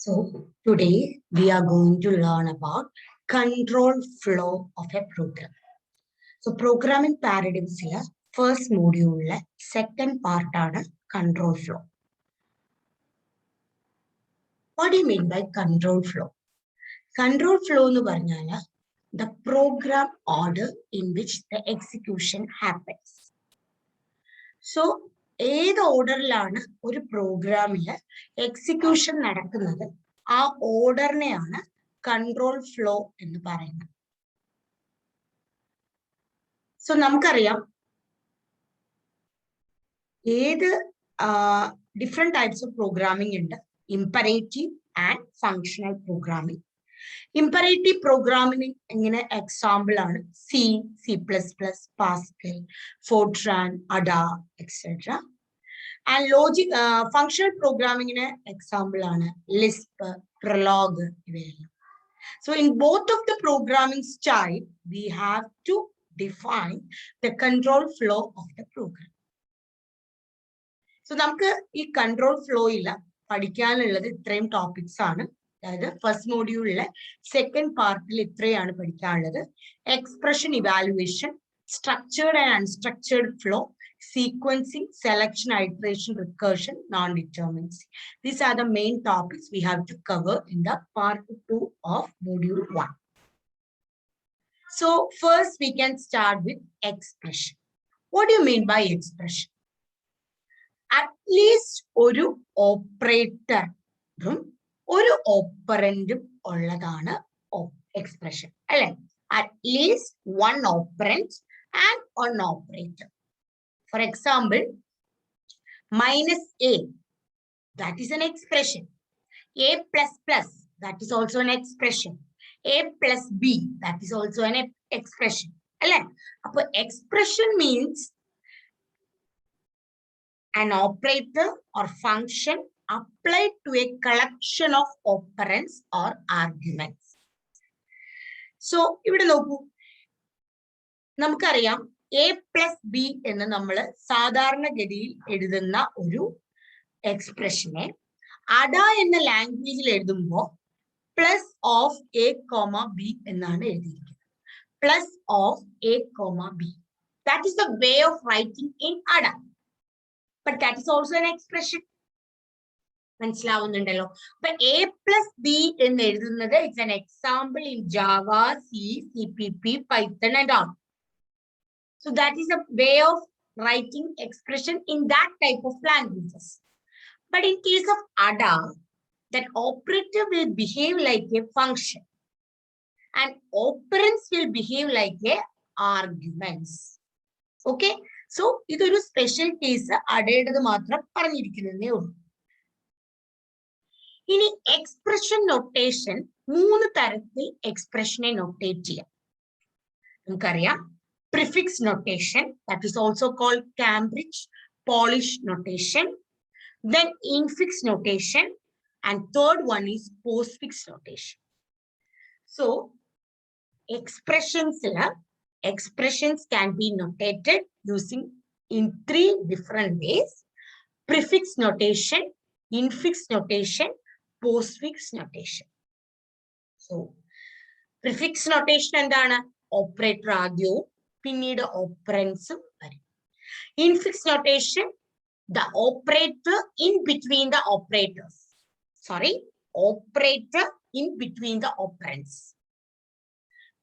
So today we are going to learn about control flow of a program. So programming paradigms first module second part control flow. What do you mean by control flow? Control flow nu parnala the program order in which the execution happens. So ഏത് ഓർഡറിലാണ് ഒരു പ്രോഗ്രാമിൽ execution നടക്കുന്നത് ആ ഓർഡറിനെയാണ് control flow എന്ന് പറയുന്നത്. So നമുക്കറിയാം ഏത് different types of programming ഉണ്ട്. Imperative and functional programming. Imperative programming ഇങ്ങനെ എക്സാമ്പിൾ ആണ് C, C++, Pascal, Fortran, Ada etcetera. And logic functional programming example ആണ് Lisp, Prolog. So in both of the programming style, we have to define the control flow of the program. So നമുക്ക് ഈ control flow പഠിക്കാനുള്ളത് ഇത്രയും topics ആണ്. അതായത് first മോഡ്യൂളിലെ second പാർട്ടിൽ ഇത്രയാണ് പഠിക്കാനുള്ളത്. Expression evaluation, structured and unstructured flow, sequencing, selection, iteration, recursion, non-determinacy. These are the main topics we have to cover in the part 2 of module 1. So first we can start with expression. What do you mean by expression? At least oru operator oru operand ulladana expression. At least one operand and one operator. For example, minus A, that is an expression. A plus plus, that is also an expression. A plus B, that is also an expression. So expression means an operator or function applied to a collection of operands or arguments. So, ഇവിടെ നോക്കൂ, നമുക്കറിയാം A plus B എന്ന് നമ്മൾ സാധാരണഗതിയിൽ എഴുതുന്ന ഒരു എക്സ്പ്രഷനെ അഡ എന്ന ലാംഗ്വേജിൽ എഴുതുമ്പോൾ plus of a comma b എന്നാണ് എഴുതിയിരിക്കുന്നത്. Plus of a comma b, that is the way of writing in Ada, but that is also an expression. മനസ്സിലാവുന്നുണ്ടല്ലോ? അപ്പൊ എ പ്ലസ് ബി എന്ന് എഴുതുന്നത് it's an example in Java, C, CPP, Python and all. So that is a way of writing expression in that type of languages. But in case of ADA, that operator will behave like a function and operands will behave like a arguments. Okay? So, this is a special case. ADA matra paranjirikkunne ullu. Ini expression notation, moonu tarathil expression notate cheyam. Namukkariyam prefix notation, that is also called Cambridge Polish notation, then infix notation, and third one is postfix notation. So expressions can be notated using in 3 different ways: prefix notation, infix notation, postfix notation. So prefix notation endana operator ആദ്യവും പിന്നീട് ഓപ്പറൻസും വരും. Infix notation, the operator in between the operators. Sorry, operator in between the operands.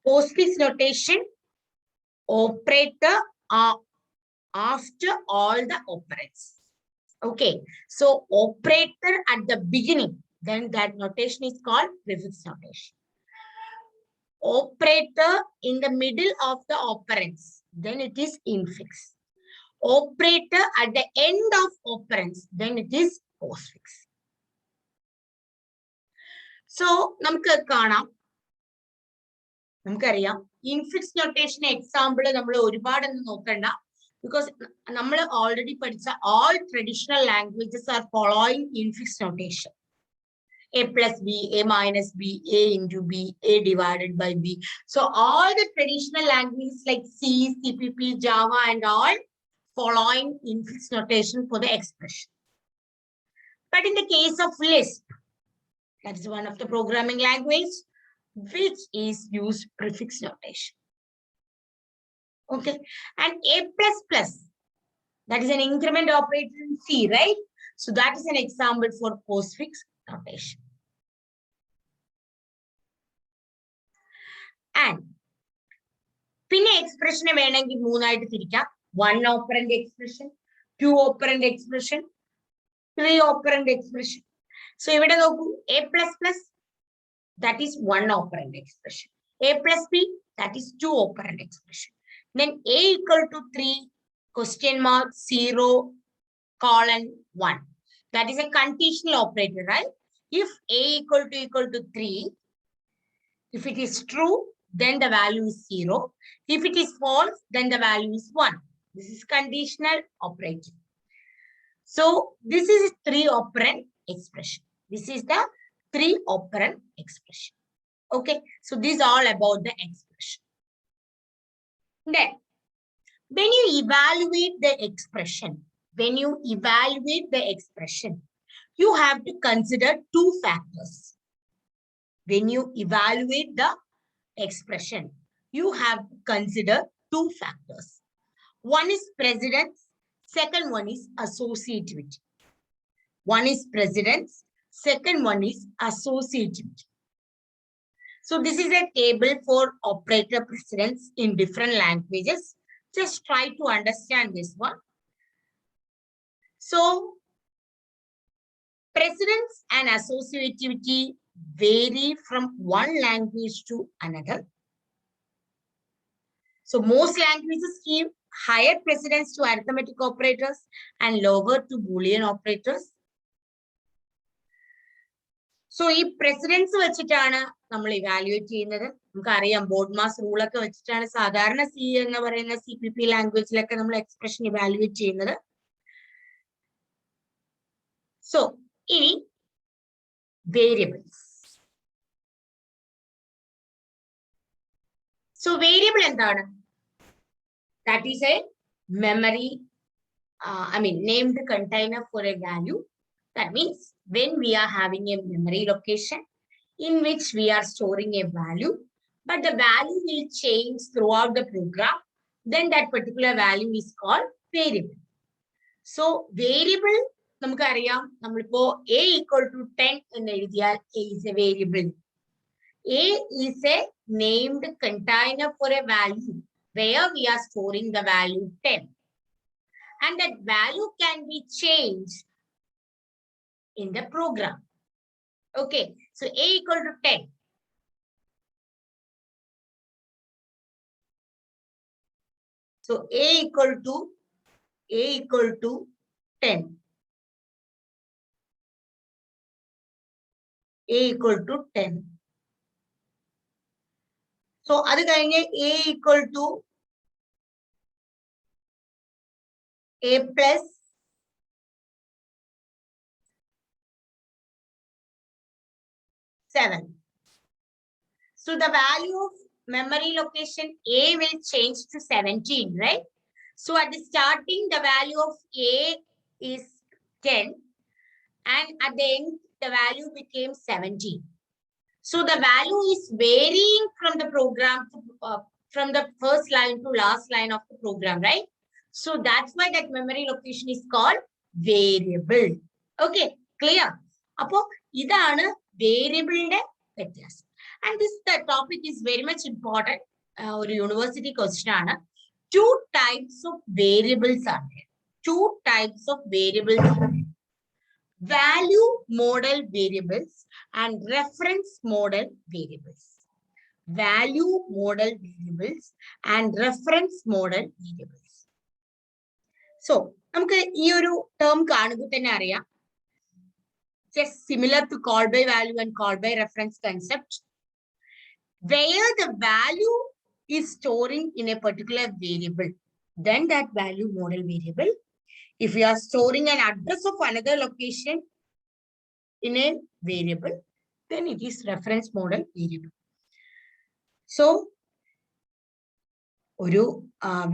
Postfix notation, operator after all the operands. Okay, so operator at the beginning, then that notation is called prefix notation. Operator in the middle of the operands, then it is infix. Operator at the end of operands, then it is postfix. So നമുക്കറിയാം infix notation example നമ്മൾ ഒരുപാടൊന്നും നോക്കണ്ട, because നമ്മൾ already പഠിച്ച all traditional languages are following infix notation. A plus B, A minus B, A into B, A divided by B. So all the traditional languages like C, CPP, Java and all following infix notation for the expression. But in the case of Lisp, That is one of the programming language which is used prefix notation. Okay, and A++, that is an increment operator in C, right? So that is an example for postfix notation. And പിന്നെ expression വേണമെങ്കിൽ മൂന്നായിട്ട് തിരിക്കാം. 1 operand expression, 2 operand expression, 3 operand expression. So ഇവിടെ നോക്കൂ, A++, that is 1 operand expression. A plus B, that is 2 operand expression. Then A equal to 3, question mark, 0, colon, 1. That is a conditional operator, right? If A equal to 3, if it is true, then the value is 0. If it is false, then the value is 1. This is conditional operator. So this is 3 operand expression. This is the 3 operand expression. Okay, so this is all about the expression. Then, when you evaluate the expression, you have to consider 2 factors. When you evaluate the expression, you have to consider 2 factors. One is precedence, second one is associativity. One is precedence, second one is associativity. So this is a table for operator precedence in different languages. Just try to understand this one. So precedence and associativity vary from one language to another. So most languages give higher precedence to arithmetic operators and lower to Boolean operators. So ഈ precedence വെച്ചിട്ടാണ് നമ്മൾ evaluate ചെയ്യുന്നത്. നമുക്കറിയാം BODMAS rule ഒക്കെ വെച്ചിട്ടാണ് സാധാരണ C എന്ന് പറയുന്ന CPP ലാംഗ്വേജിലൊക്കെ നമ്മൾ എക്സ്പ്രഷൻ evaluate ചെയ്യുന്നത്. So ഇനി variables. So variable എന്താണ്? That is a memory, named container for a value. That means when we are having a memory location in which we are storing a value, but the value will change throughout the program, then that particular value is called variable. So variable, നമുക്കറിയാം, നമ്മളിപ്പോ A equal to 10 എന്ന് എഴുതിയാൽ A is a variable. A is a named container for a value where we are storing the value 10. And that value can be changed in the program. Okay, so A equal to 10. So A equal to 10. A equal to 10. So അത് കഴിഞ്ഞ് A equal to A plus seven. So the value of memory location A will change to 17, right? So at the starting, the value of A is 10, and at the end, the value became 17. So the value is varying from the program, from the first line to last line of the program, right? So that's why that memory location is called variable. Okay, clear? Appo idana variable inde വ്യത്യാസം. And this topic is very much important. Or university question aanu. 2 types of variables are there. 2 types of variables are there. Value model variables and reference model variables. Value model variables and reference model variables. So, നമുക്ക് ഈ ഒരു term കാണുമ്പോൾ തന്നെ അറിയാം, just similar to call by value and call by reference concept, where the value is storing in a particular variable, then that value model variable. If we are storing an address of another location in a variable, then it is reference model variable. So, ഒരു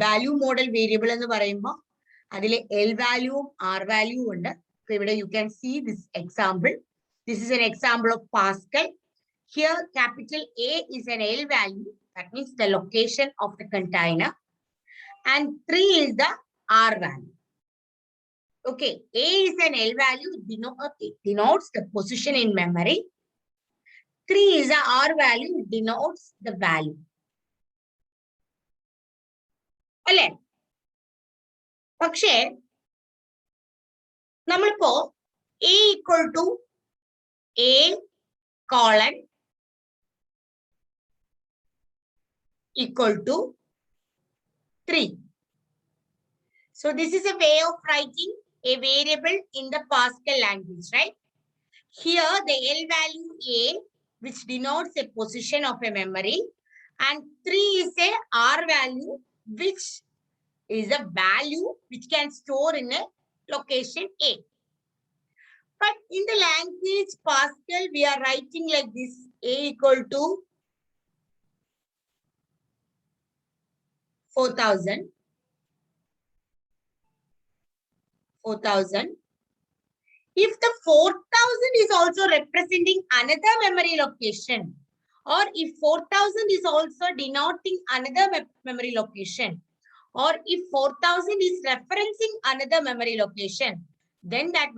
value model variable എന്ന് പറയുമ്പോൾ അതിലെ L value, R value ഉണ്ട്. So, ഇവിടെ you can see this example. This is an example of Pascal. Here, capital A is an L value. That means the location of the container. And 3 is the R value. Okay, A is an L value. It denotes the position in memory. 3 is the R value. It denotes the value. അല്ലേ? പക്ഷേ നമ്മളിപ്പോ A equal to A colon equal to 3. So this is a way of writing a variable in the Pascal language, right? Here the L value A, which denotes a position of a memory, and 3 is a R value, which is a value which can store in a location A. But in the language Pascal, we are writing like this: A equal to 4,000. If the 4,000 is also representing another memory location, or if 4,000 is also denoting another memory location, or if 4,000 is referencing another memory location, then that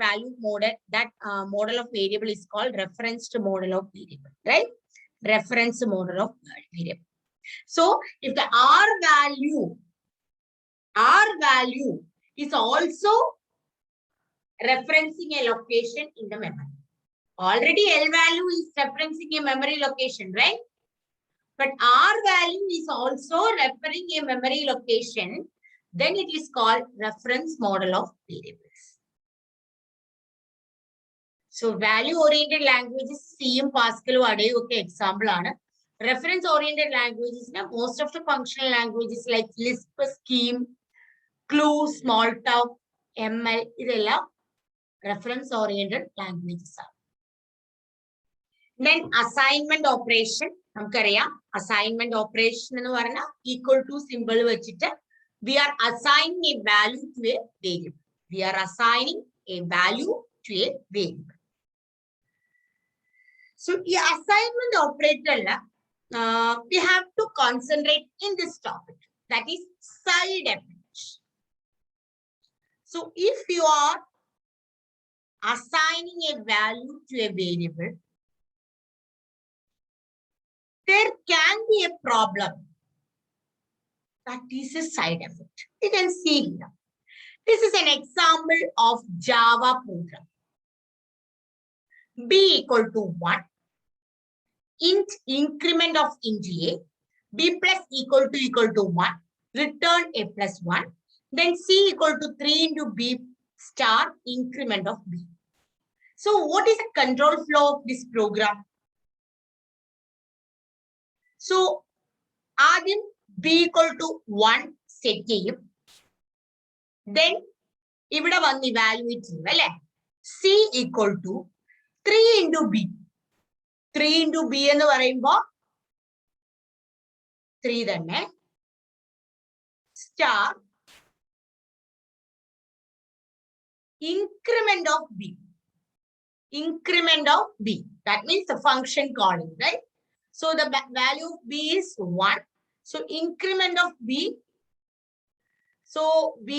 model of variable is called referenced model of variable, right? Reference model of variable. So if the R value is also referencing a location in the memory. Already L value is referencing a memory location, right? But R value is also referring a memory location. Then it is called reference model of variables. So value-oriented languages, C and Pascal are okay example. Reference-oriented languages, most of the functional languages like Lisp, Scheme, Clue, Smalltalk, ML, idella reference-oriented languages are. Then assignment operation. Assignment operation equal to symbol vechittu we are assigning a value to a variable. We are assigning a value to a variable. So the assignment operator, we have to concentrate in this topic, that is side effect. So if you are assigning a value to a variable, there can be a problem. That is a side effect. You can see here. This is an example of Java program. B equal to 1. Int increment of int A. B plus equal to 1. Return A plus 1. Then C equal to 3 into B star increment of B. So what is the control flow of this program? So ആദ്യം B equal to 1 set ചെയ്യും. Then ഇവിടെ വന്ന് evaluate ചെയ്യും അല്ലേ? C equal to 3 into B. 3 into B എന്ന് പറയുമ്പോൾ 3 തന്നെ star increment of B. Increment of B. That means the function calling, right? So the value of B is 1. So increment of B. So B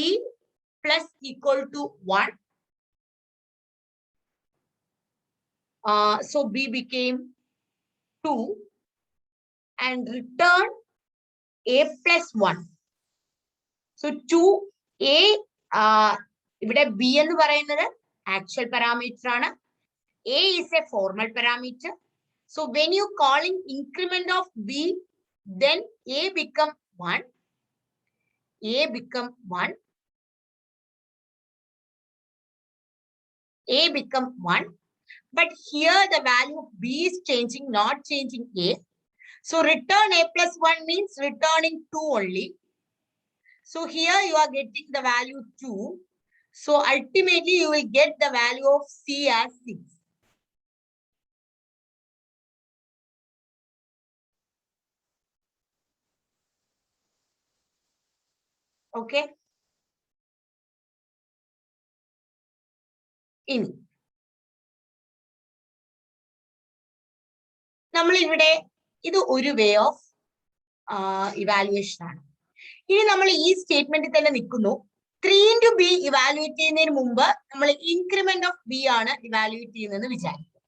plus equal to 1. So B became 2 and return A plus 1. So 2A, ഇവിടെ B എന്ന് പറയുന്നത് actual parameter ആണ്. A is a formal parameter. So when you calling increment of B, then A become 1. A become 1. A become 1. But here the value of B is changing, not changing A. So return A plus 1 means returning 2 only. So here you are getting the value 2. So ultimately you will get the value of C as 6. Okay. In നമ്മൾ ഇവിടെ ഇത് ഒരു way of evaluation ആണ്. ഇനി നമ്മൾ ഈ സ്റ്റേറ്റ്മെന്റിൽ തന്നെ നിൽക്കുന്നു. 3 into b ഇവാലുവേറ്റ് ചെയ്യുന്നതിന് മുമ്പ് നമ്മൾ ഇൻക്രിമെന്റ് ഓഫ് b ആണ് ഇവാലുവേറ്റ് ചെയ്യുന്നതെന്ന് വിചാരിക്കും.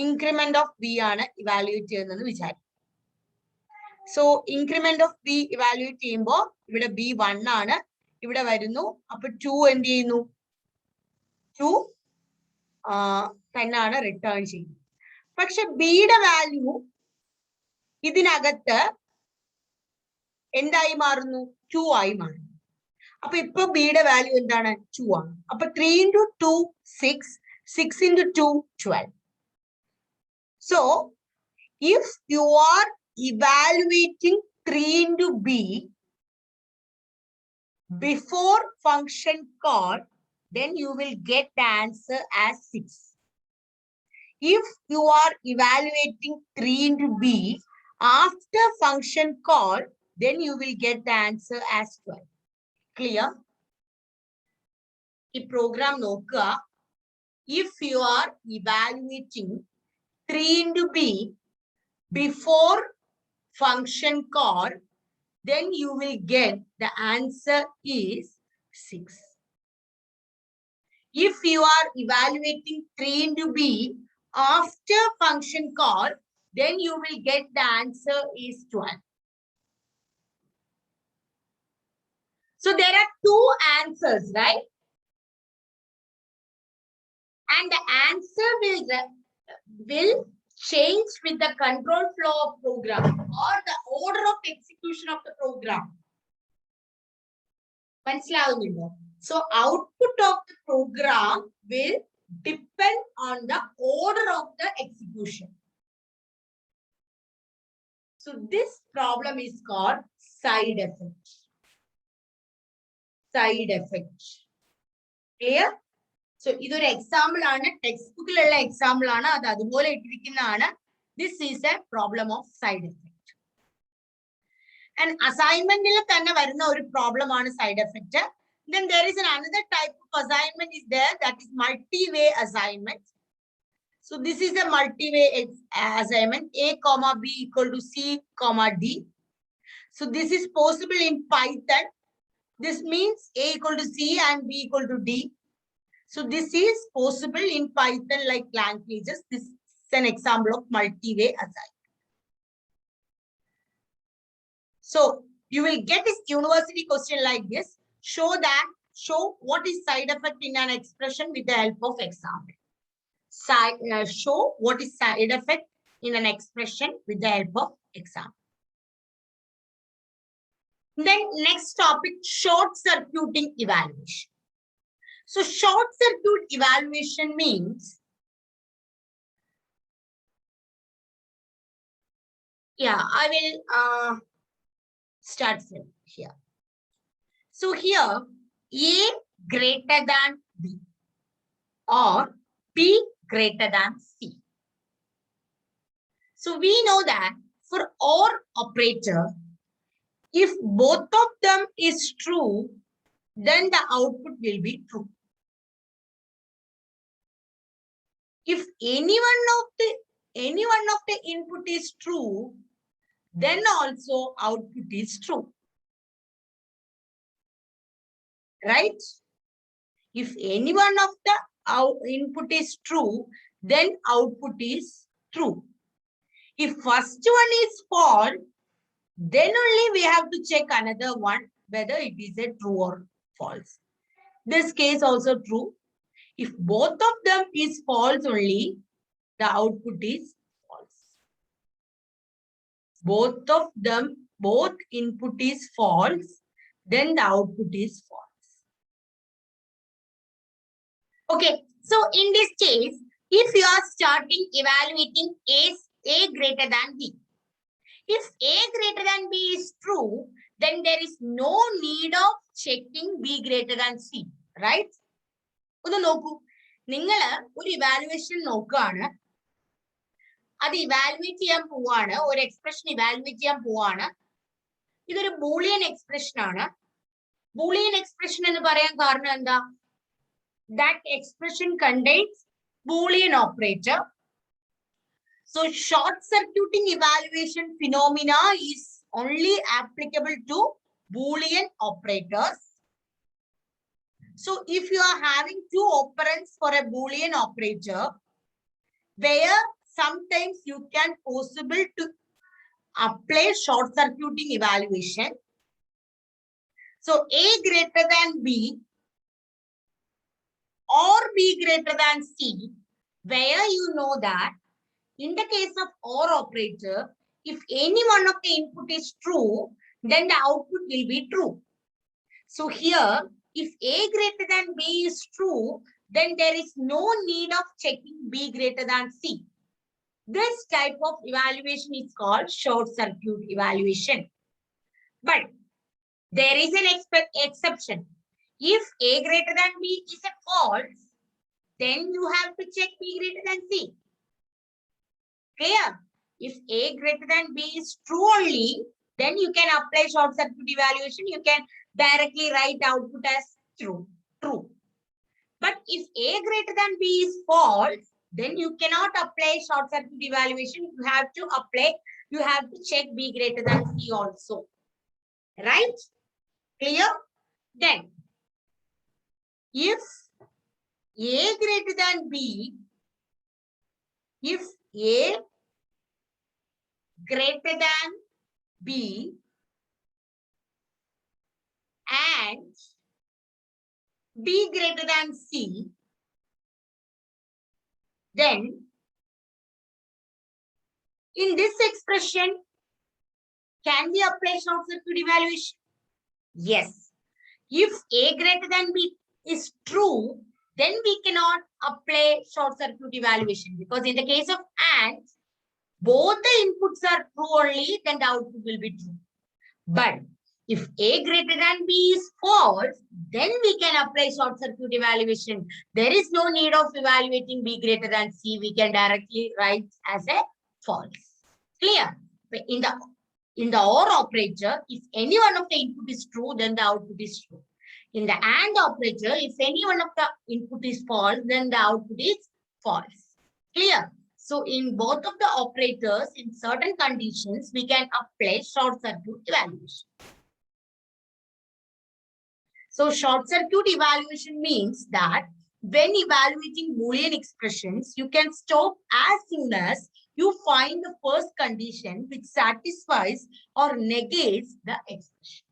ഇൻക്രിമെന്റ് ഓഫ് b ആണ് ഇവാലുവേറ്റ് ചെയ്യുന്നതെന്ന് വിചാരിക്കും. So increment of b evaluate ചെയ്യുമ്പോൾ ഇവിടെ b 1 ആണ്, ഇവിടെ വരുന്നു. അപ്പൊ 2 എന്ത് ചെയ്യുന്നു? 2 തന്നെയാണ് റിട്ടേൺ ചെയ്യുന്നത്. പക്ഷെ ബിയുടെ വാല്യൂ ഇതിനകത്ത് എന്തായി മാറുന്നു? 2 ആയി മാറുന്നു. അപ്പൊ ഇപ്പൊ ബിയുടെ വാല്യൂ എന്താണ്? 2 ആണ്. അപ്പൊ 3 into 2 6, 6 into 2 12. So if you are evaluating 3 into b before function call, then you will get the answer as 6. If you are evaluating 3 into b after function call, then you will get the answer as 12. Clear? The program nokka. If you are evaluating 3 into b before function call, then you will get the answer is 6. If you are evaluating 3 into b after function call, then you will get the answer is 12. So there are 2 answers, right? And the answer will change with the control flow of program or the order of execution of the program. So output of the program will depend on the order of the execution. So this problem is called side effect. Side effect. Clear? So this is an example, textbook example. This is a problem of side effect. And assignment problem on side effect. Then there is another type of assignment is there, that is multi-way assignment. So this is a multi-way assignment, A comma B equal to C comma D. So this is possible in Python. This means A equal to C and B equal to D. So this is possible in Python like languages. This is an example of multi-way assignment. So you will get this university question like this. Show what is side effect in an expression with the help of example. Show what is side effect in an expression with the help of example. Then next topic, short circuiting evaluation. So short circuit evaluation means, yeah, I will start from here. So here, A greater than B or B greater than C. So we know that for OR operator, if both of them is true, then the output will be true. If any one of the input is true, then also output is true. Right? If any one of the input is true, then output is true. If first one is false, then only we have to check another one whether it is a true or false. This case also true. If both of them is false only, the output is false. Both input is false, then the output is false. Okay, so in this case, if you are starting evaluating A greater than B, if A greater than B is true, then there is no need of checking B greater than C, right? Evaluation evaluate or expression evaluate this is a Boolean expression. Boolean expression is that expression contains Boolean operator So short circuiting evaluation phenomena is only applicable to Boolean operators. So if you are having two operands for a Boolean operator, where sometimes you can possible to apply short circuiting evaluation. So A greater than B or B greater than C, where you know that in the case of OR operator, if any one of the input is true, then the output will be true. So here, if A greater than B is true, then there is no need of checking B greater than C. This type of evaluation is called short circuit evaluation. But there is an exception. If A greater than B is a false, then you have to check B greater than C. Clear? If A greater than B is true only, then you can apply short circuit evaluation. You can directly write output as true. But if A greater than B is false, then you cannot apply short circuit evaluation. You have to check B greater than C also. Right? Clear? Then, if A greater than B, if A greater than B and B greater than C, then in this expression, can we apply short circuit evaluation? Yes. If A greater than B is true, then we cannot apply short circuit evaluation, because in the case of AND, both the inputs are true only, then the output will be true. But if A greater than B is false, then we can apply short circuit evaluation. There is no need of evaluating B greater than C. We can directly write as a false. Clear? In the OR operator, if any one of the input is true, then the output is true. In the AND operator, if any one of the input is false, then the output is false. Clear? So in both of the operators, in certain conditions, we can apply short circuit evaluation. So short circuit evaluation means that when evaluating Boolean expressions, you can stop as soon as you find the first condition which satisfies or negates the expression.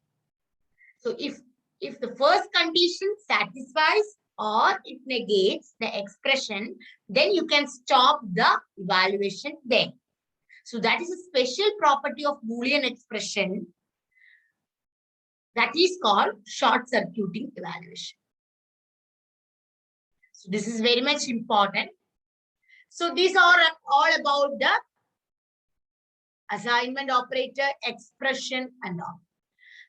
So if the first condition satisfies or it negates the expression, then you can stop the evaluation there. So that is a special property of Boolean expression that is called short circuiting evaluation. So this is very much important. So these are all about the assignment operator, expression and all.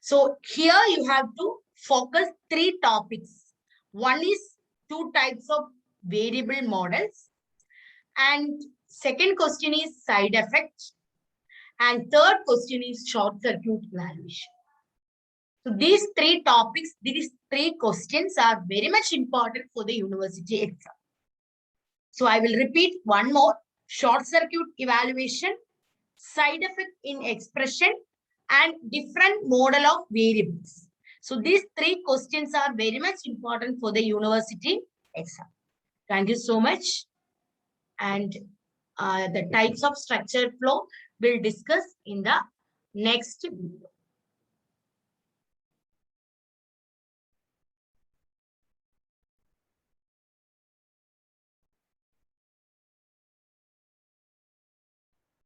So here you have to focus 3 topics. One is 2 types of variable models. And second question is side effect. And third question is short circuit evaluation. So these 3 topics, these 3 questions are very much important for the university exam. So I will repeat one more: short circuit evaluation, side effect in expression, and different model of variables. So these 3 questions are very much important for the university exam. Thank you so much. And the types of structured flow we'll discuss in the next video.